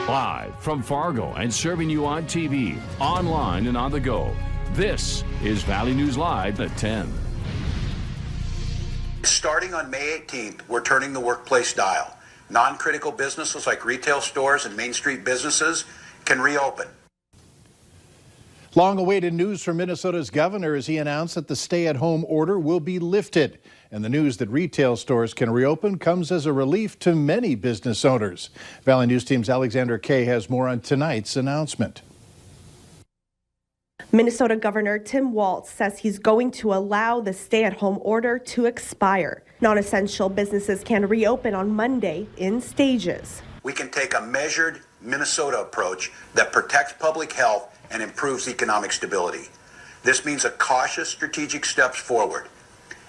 Live from Fargo and serving you on TV, online, and on the go. This is Valley News Live at 10. Starting on May 18th, we're turning the workplace dial. Non-critical businesses like retail stores and Main Street businesses can reopen. Long-awaited news from Minnesota's governor as he announced that the stay-at-home order will be lifted. And the news that retail stores can reopen comes as a relief to many business owners. Valley News Team's Alexander Kay has more on tonight's announcement. Minnesota Governor Tim Walz says he's going to allow the stay-at-home order to expire. Non-essential businesses can reopen on Monday in stages. We can take a measured Minnesota approach that protects public health and improves economic stability. This means a cautious strategic steps forward,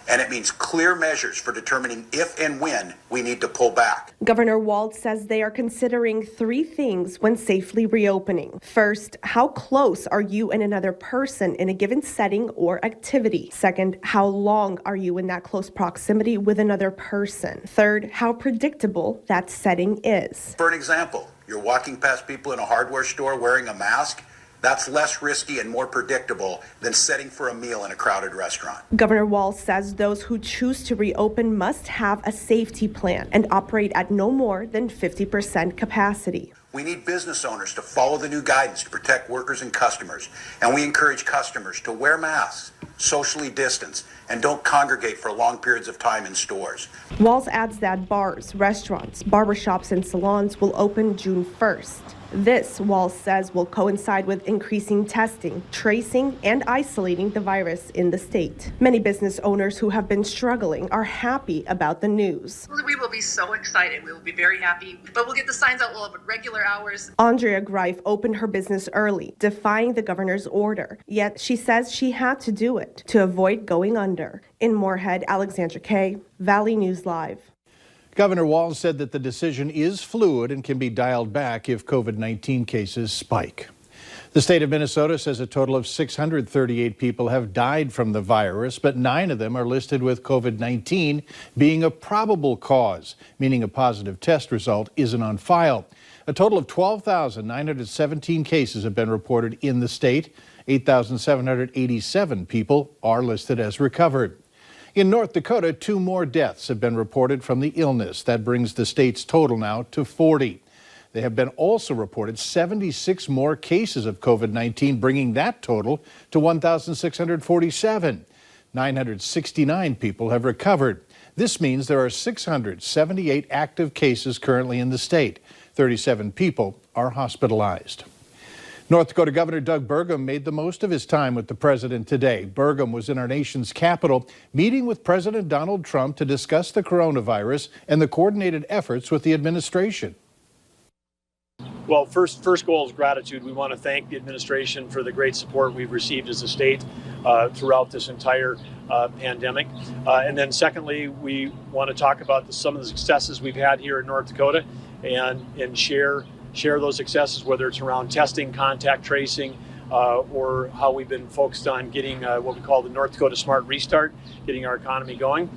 and it means clear measures for determining if and when we need to pull back. Governor Walz says they are considering three things when safely reopening. First, how close are you and another person in a given setting or activity? Second, how long are you in that close proximity with another person? Third, how predictable that setting is. For an example, you're walking past people in a hardware store wearing a mask. That's less risky and more predictable than setting for a meal in a crowded restaurant. Governor Walz says those who choose to reopen must have a safety plan and operate at no more than 50% capacity. We need business owners to follow the new guidance to protect workers and customers, and we encourage customers to wear masks, socially distance, and don't congregate for long periods of time in stores. Walz adds that bars, restaurants, barbershops, and salons will open June 1st. This, Walz says, will coincide with increasing testing, tracing, and isolating the virus in the state. Many business owners who have been struggling are happy about the news. We will be so excited. We will be very happy, but we'll get the signs out. We'll have regular hours. Andrea Greif opened her business early, defying the governor's order. Yet she says she had to do it to avoid going under. In Moorhead, Alexandra Kay, Valley News Live. Governor Walz said that the decision is fluid and can be dialed back if COVID-19 cases spike. The state of Minnesota says a total of 638 people have died from the virus, but 9 of them are listed with COVID-19 being a probable cause, meaning a positive test result isn't on file. A total of 12,917 cases have been reported in the state. 8,787 people are listed as recovered. In North Dakota, 2 more deaths have been reported from the illness. That brings the state's total now to 40. There have been also reported 76 more cases of COVID-19, bringing that total to 1,647. 969 people have recovered. This means there are 678 active cases currently in the state. 37 people are hospitalized. North Dakota Governor Gov Burgum made the most of his time with the president today. Burgum was in our nation's capital, meeting with President Donald Trump to discuss the coronavirus and the coordinated efforts with the administration. Well, first goal is gratitude. We want to thank the administration for the great support we've received as a state throughout this entire pandemic. And then secondly, we want to talk about some of the successes we've had here in North Dakota and share those successes, whether it's around testing, contact tracing, or how we've been focused on getting what we call the North Dakota Smart Restart, getting our economy going.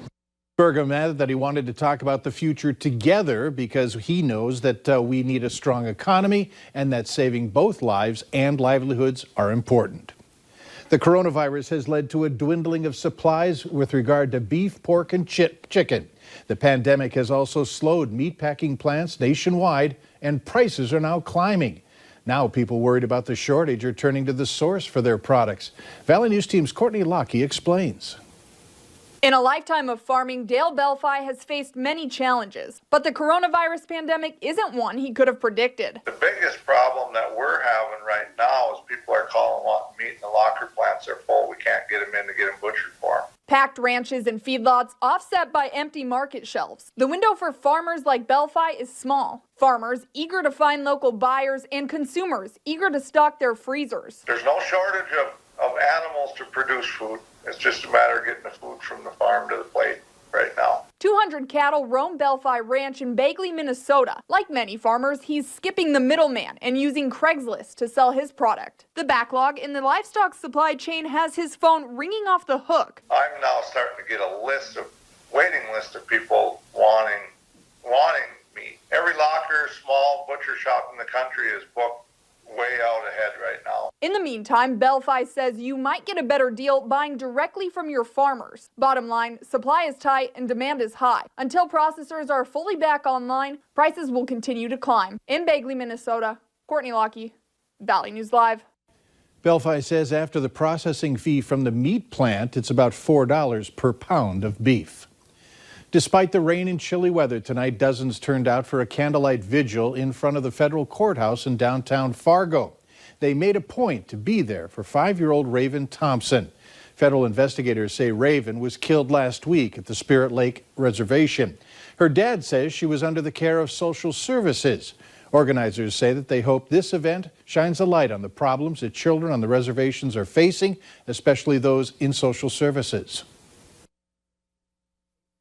Burgum added that he wanted to talk about the future together because he knows that we need a strong economy and that saving both lives and livelihoods are important. The coronavirus has led to a dwindling of supplies with regard to beef, pork, and chicken. The pandemic has also slowed meatpacking plants nationwide, and prices are now climbing. Now people worried about the shortage are turning to the source for their products. Valley News Team's Courtney Lockie explains. In a lifetime of farming, Dale Belfi has faced many challenges, but the coronavirus pandemic isn't one he could have predicted. The biggest problem that we're having right now is people are calling wanting meat and the locker plants are full. We can't get them in to get them butchered for them. Packed ranches and feedlots offset by empty market shelves. The window for farmers like Belfi is small. Farmers eager to find local buyers and consumers eager to stock their freezers. There's no shortage of animals to produce food. It's just a matter of getting the food from the farm to the plate right now. 200 cattle roam Belfi Ranch in Bagley, Minnesota. Like many farmers, he's skipping the middleman and using Craigslist to sell his product. The backlog in the livestock supply chain has his phone ringing off the hook. I'm now starting to get a waiting list of people wanting meat. Every locker, small butcher shop in the country is booked way out ahead right now. In the meantime, Belfi says you might get a better deal buying directly from your farmers. Bottom line, supply is tight and demand is high. Until processors are fully back online, prices will continue to climb. In Bagley, Minnesota, Courtney Lockie, Valley News Live. Belfi says after the processing fee from the meat plant, it's about $4 per pound of beef. Despite the rain and chilly weather tonight, dozens turned out for a candlelight vigil in front of the federal courthouse in downtown Fargo. They made a point to be there for 5-year-old Raven Thompson. Federal investigators say Raven was killed last week at the Spirit Lake Reservation. Her dad says she was under the care of social services. Organizers say that they hope this event shines a light on the problems that children on the reservations are facing, especially those in social services.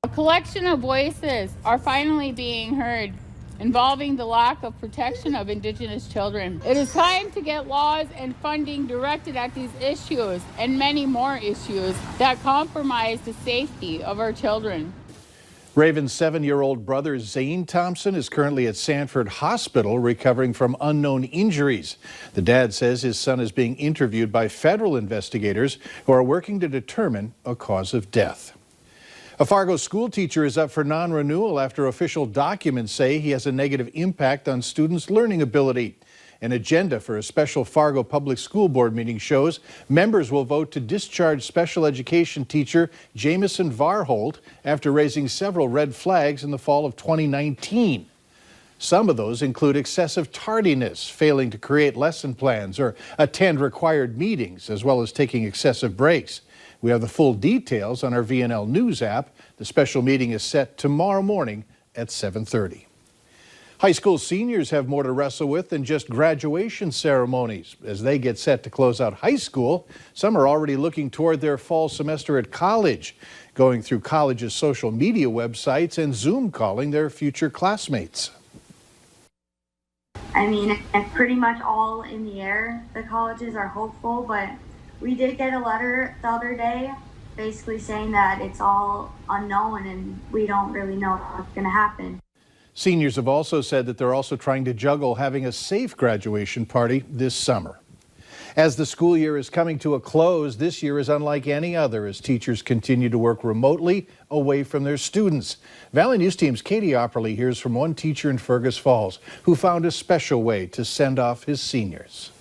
A collection of voices are finally being heard involving the lack of protection of Indigenous children. It is time to get laws and funding directed at these issues and many more issues that compromise the safety of our children. Raven's 7-year-old brother, Zane Thompson, is currently at Sanford Hospital recovering from unknown injuries. The dad says his son is being interviewed by federal investigators who are working to determine a cause of death. A Fargo school teacher is up for non-renewal after official documents say he has a negative impact on students' learning ability. An agenda for a special Fargo Public School Board meeting shows members will vote to discharge special education teacher Jamison Varholt after raising several red flags in the fall of 2019. Some of those include excessive tardiness, failing to create lesson plans or attend required meetings, as well as taking excessive breaks. We have the full details on our VNL News app. The special meeting is set tomorrow morning at 7:30. High school seniors have more to wrestle with than just graduation ceremonies. As they get set to close out high school, some are already looking toward their fall semester at college, going through colleges' social media websites and Zoom calling their future classmates. I mean, it's pretty much all in the air. The colleges are hopeful, but we did get a letter the other day basically saying that it's all unknown and we don't really know what's going to happen. Seniors have also said that they're also trying to juggle having a safe graduation party this summer. As the school year is coming to a close, this year is unlike any other as teachers continue to work remotely away from their students. Valley News Team's Katie Opperly hears from one teacher in Fergus Falls who found a special way to send off his seniors.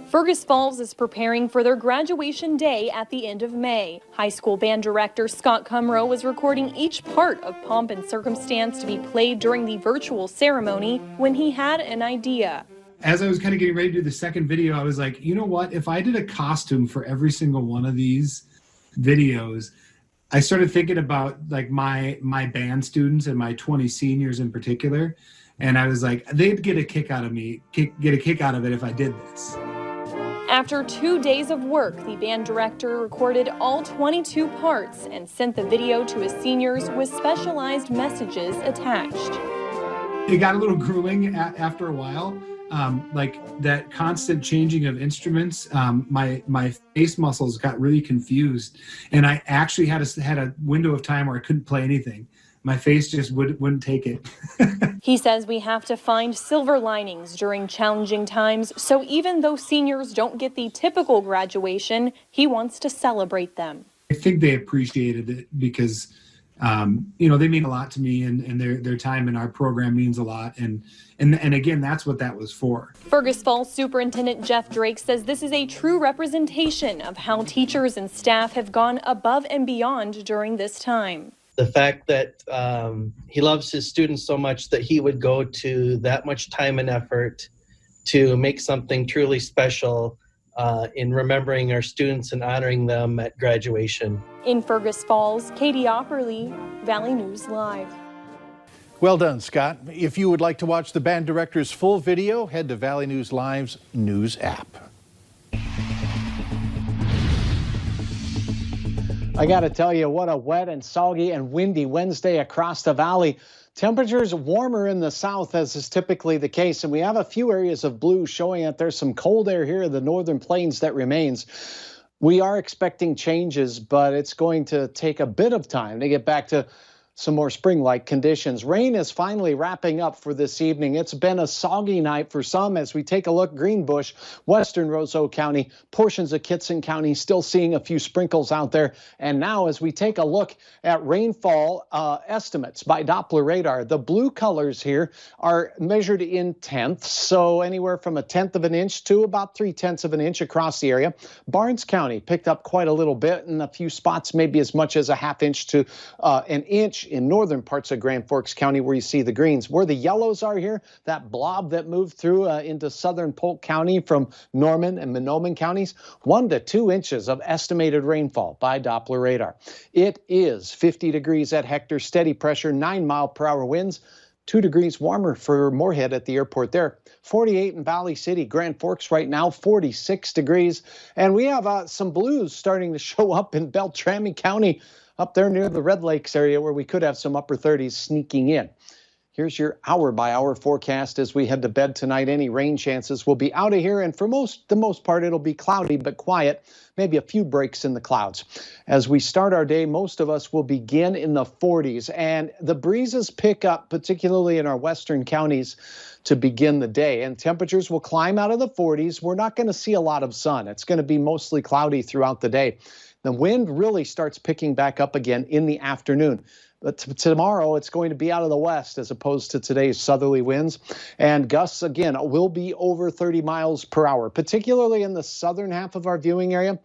Fergus Falls is preparing for their graduation day at the end of May. High school band director Scott Cumrow was recording each part of Pomp and Circumstance to be played during the virtual ceremony when he had an idea. As I was kind of getting ready to do the second video, I was like, you know what? If I did a costume for every single one of these videos, I started thinking about like my band students and my 20 seniors in particular. And I was like, they'd get a kick out of me, get a kick out of it if I did this. After 2 days of work, the band director recorded all 22 parts and sent the video to his seniors with specialized messages attached. It got a little grueling after a while. Like that constant changing of instruments, my face muscles got really confused, and I actually had a window of time where I couldn't play anything. My face just wouldn't take it. He says we have to find silver linings during challenging times, so even though seniors don't get the typical graduation, he wants to celebrate them. I think they appreciated it because, they mean a lot to me, and their time in our program means a lot. And again, that's what that was for. Fergus Falls Superintendent Jeff Drake says this is a true representation of how teachers and staff have gone above and beyond during this time. The fact that he loves his students so much that he would go to that much time and effort to make something truly special in remembering our students and honoring them at graduation. In Fergus Falls, Katie Opperly, Valley News Live. Well done, Scott. If you would like to watch the band director's full video, head to Valley News Live's News app. I got to tell you, what a wet and soggy and windy Wednesday across the valley. Temperatures warmer in the south, as is typically the case, and we have a few areas of blue showing that there's some cold air here in the northern plains that remains. We are expecting changes, but it's going to take a bit of time to get back to some more spring-like conditions. Rain is finally wrapping up for this evening. It's been a soggy night for some as we take a look. Greenbush, western Roseau County, portions of Kitson County, still seeing a few sprinkles out there. And now as we take a look at rainfall estimates by Doppler radar, the blue colors here are measured in tenths, so anywhere from a tenth of an inch to about 3/10 of an inch across the area. Barnes County picked up quite a little bit, in a few spots maybe as much as a half inch to an inch in northern parts of Grand Forks County where you see the greens. Where the yellows are here, that blob that moved through into southern Polk County from Norman and Monoman counties, 1 to 2 inches of estimated rainfall by Doppler radar. It is 50 degrees at Hector, steady pressure, 9-mile-per-hour winds. 2 degrees warmer for Moorhead at the airport there. 48 in Valley City, Grand Forks right now, 46 degrees. And we have some blues starting to show up in Beltrami County, up there near the Red Lakes area where we could have some upper 30s sneaking in. Here's your hour-by-hour forecast as we head to bed tonight. Any rain chances will be out of here, and for the most part, it'll be cloudy but quiet, maybe a few breaks in the clouds. As we start our day, most of us will begin in the 40s, and the breezes pick up, particularly in our western counties, to begin the day, and temperatures will climb out of the 40s. We're not going to see a lot of sun. It's going to be mostly cloudy throughout the day. The wind really starts picking back up again in the afternoon. But tomorrow, it's going to be out of the west as opposed to today's southerly winds. And gusts, again, will be over 30 miles per hour, particularly in the southern half of our viewing area.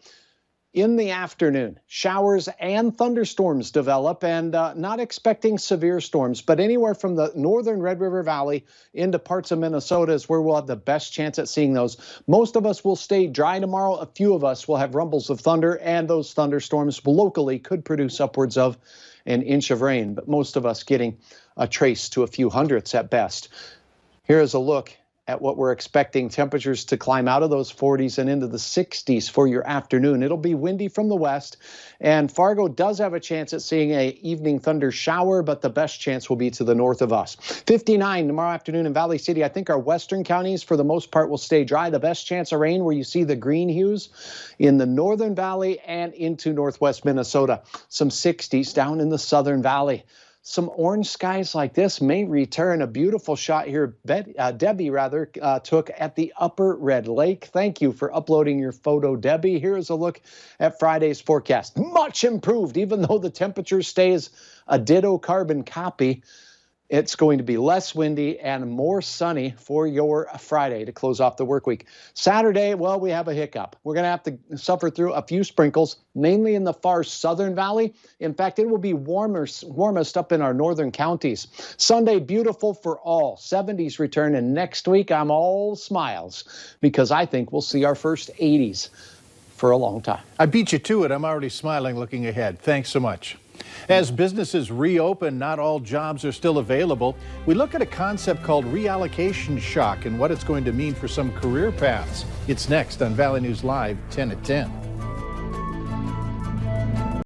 In the afternoon, showers and thunderstorms develop, and not expecting severe storms, but anywhere from the northern Red River Valley into parts of Minnesota is where we'll have the best chance at seeing those. Most of us will stay dry tomorrow. A few of us will have rumbles of thunder, and those thunderstorms locally could produce upwards of an inch of rain, but most of us getting a trace to a few hundredths at best. Here is a look at what we're expecting. Temperatures to climb out of those 40s and into the 60s for your afternoon. It'll be windy from the west, and Fargo does have a chance at seeing a evening thunder shower, but the best chance will be to the north of us. 59 tomorrow afternoon in Valley City. I think our western counties, for the most part, will stay dry. The best chance of rain where you see the green hues in the northern valley and into northwest Minnesota. Some 60s down in the southern valley. Some orange skies like this may return. A beautiful shot here Debbie took at the upper Red Lake. Thank you for uploading your photo, Debbie. Here's a look at Friday's forecast. Much improved, even though the temperature stays a ditto carbon copy. It's going to be less windy and more sunny for your Friday to close off the work week. Saturday, well, we have a hiccup. We're going to have to suffer through a few sprinkles, mainly in the far southern valley. In fact, it will be warmest up in our northern counties. Sunday, beautiful for all. 70s return, and next week I'm all smiles because I think we'll see our first 80s for a long time. I beat you to it. I'm already smiling looking ahead. Thanks so much. As businesses reopen, not all jobs are still available. We look at a concept called reallocation shock and what it's going to mean for some career paths. It's next on Valley News Live, 10 at 10.